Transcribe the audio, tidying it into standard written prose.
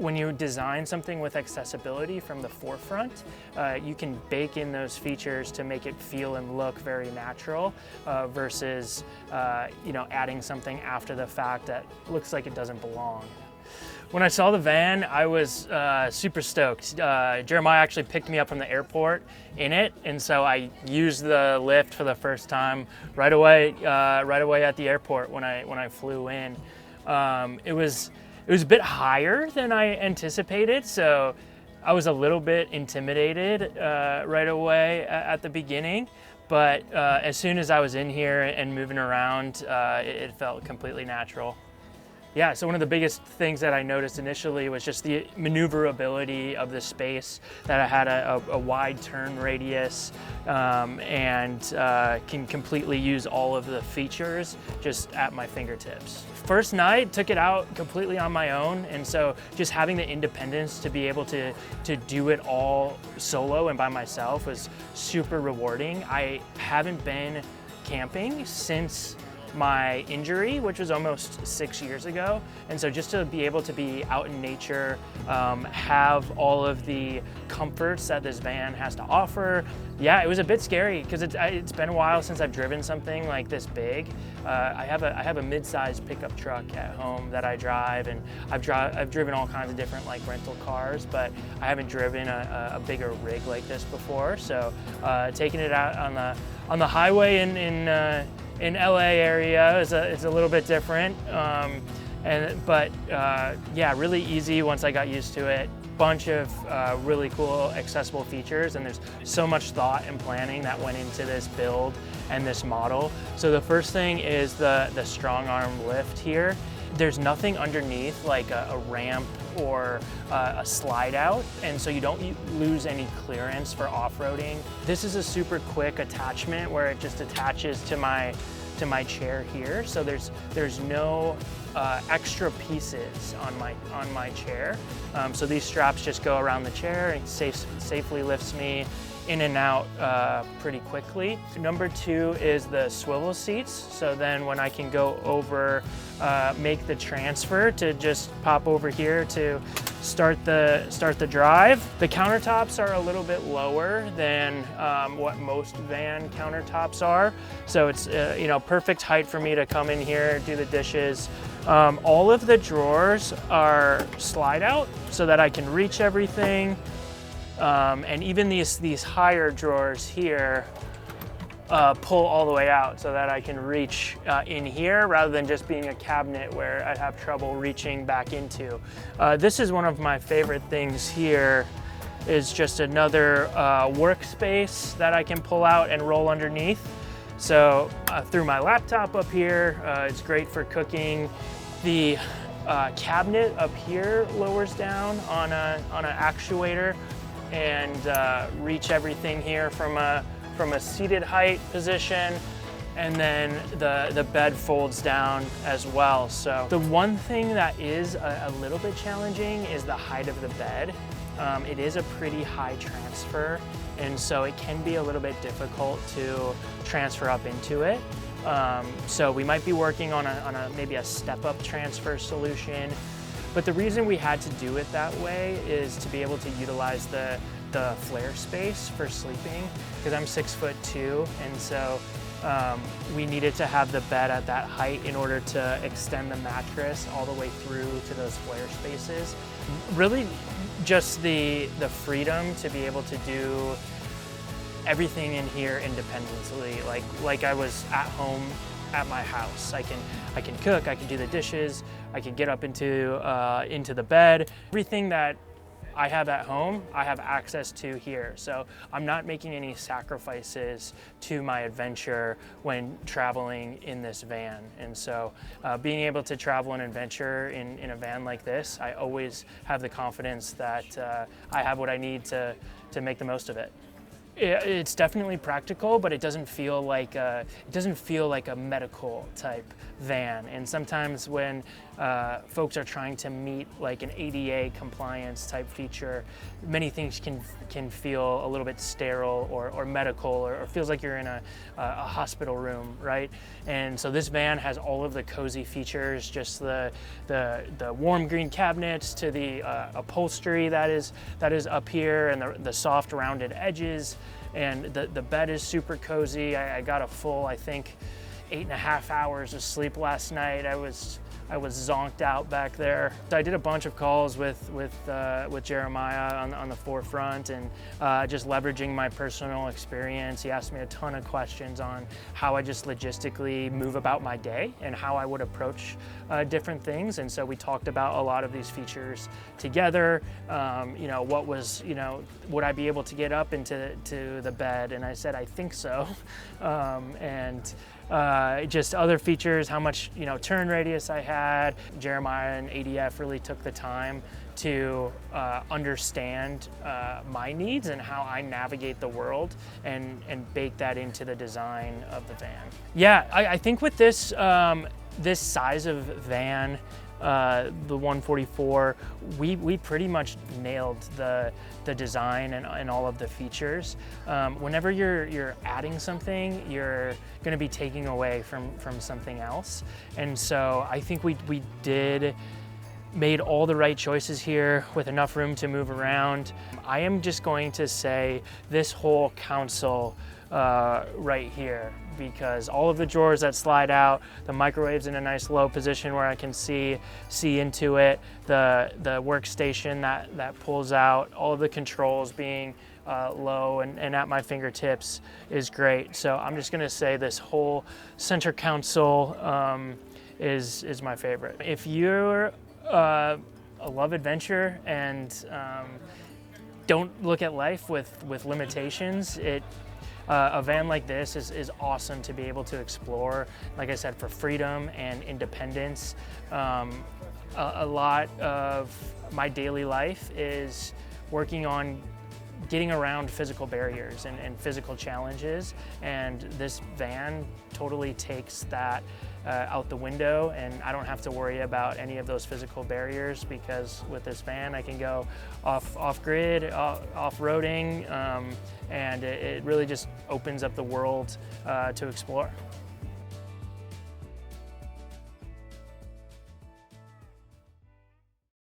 when you design something with accessibility from the forefront, you can bake in those features to make it feel and look very natural versus adding something after the fact that looks like it doesn't belong. When I saw the van, I was super stoked. Jeremiah actually picked me up from the airport in it, and so I used the lift for the first time right away at the airport when I flew in. It was a bit higher than I anticipated, so I was a little bit intimidated right away at the beginning. But as soon as I was in here and moving around, it felt completely natural. Yeah, so one of the biggest things that I noticed initially was just the maneuverability of the space, that I had a wide turn radius and can completely use all of the features just at my fingertips. First night, took it out completely on my own, and so just having the independence to be able to do it all solo and by myself was super rewarding. I haven't been camping since my injury, which was almost 6 years ago. And so just to be able to be out in nature, have all of the comforts that this van has to offer. Yeah, it was a bit scary because it's been a while since I've driven something like this big. I have a mid-sized pickup truck at home that I drive, and I've driven all kinds of different like rental cars, but I haven't driven a bigger rig like this before. So taking it out on the highway in LA area is a little bit different, but really easy once I got used to it. Bunch of really cool accessible features, and there's so much thought and planning that went into this build and this model. So the first thing is the strong arm lift here. There's nothing underneath like a ramp or a slide out, and so you don't lose any clearance for off-roading. This is a super quick attachment where it just attaches to my chair here, so there's no extra pieces on my chair. So these straps just go around the chair and safely lifts me in and out pretty quickly. Number two is the swivel seats. So then when I can go over, make the transfer to just pop over here to start the drive. The countertops are a little bit lower than what most van countertops are. So it's perfect height for me to come in here, do the dishes. All of the drawers are slide out so that I can reach everything. And even these higher drawers here pull all the way out so that I can reach in here rather than just being a cabinet where I'd have trouble reaching back into. This is one of my favorite things here, is just another workspace that I can pull out and roll underneath. So through my laptop up here, it's great for cooking. The cabinet up here lowers down on an actuator and reach everything here from a seated height position, and then the bed folds down as well. So the one thing that is a little bit challenging is the height of the bed. It is a pretty high transfer, and so it can be a little bit difficult to transfer up into it. So we might be working on maybe a step-up transfer solution. But the reason we had to do it that way is to be able to utilize the flare space for sleeping, because I'm 6'2", and so we needed to have the bed at that height in order to extend the mattress all the way through to those flare spaces. Really just the freedom to be able to do everything in here independently, like I was at home at my house. I can cook, I can do the dishes, I can get up into the bed. Everything that I have at home, I have access to here. So I'm not making any sacrifices to my adventure when traveling in this van. And so being able to travel and adventure in a van like this, I always have the confidence that I have what I need to make the most of it. It's definitely practical, but it doesn't feel like a medical type van. And sometimes when folks are trying to meet like an ADA compliance type feature, many things can feel a little bit sterile or medical, or feels like you're in a hospital room, right? And so this van has all of the cozy features, just the warm green cabinets to the upholstery that is up here, and the soft rounded edges, and the bed is super cozy. I got a full, I think, 8.5 hours of sleep last night. I was zonked out back there. I did a bunch of calls with Jeremiah on the forefront, and just leveraging my personal experience. He asked me a ton of questions on how I just logistically move about my day and how I would approach different things. And so we talked about a lot of these features together. What was, would I be able to get up into the bed? And I said, I think so. Just other features, how much turn radius I had. Jeremiah and ADF really took the time to understand my needs and how I navigate the world, and bake that into the design of the van. Yeah, I think with this this size of van, the 144, we pretty much nailed the design and all of the features. Whenever you're adding something, you're going to be taking away from something else, and so I think we made all the right choices here with enough room to move around. I am just going to say this whole console right here, because all of the drawers that slide out, the microwave's in a nice low position where I can see into it, the workstation that pulls out, all of the controls being low and at my fingertips is great. So I'm just gonna say this whole center console is my favorite. If you're love adventure and don't look at life with limitations, a van like this is awesome to be able to explore, like I said, for freedom and independence. A lot of my daily life is working on getting around physical barriers and physical challenges, and this van totally takes that out the window, and I don't have to worry about any of those physical barriers, because with this van I can go off-grid, off-roading, and it really just opens up the world to explore.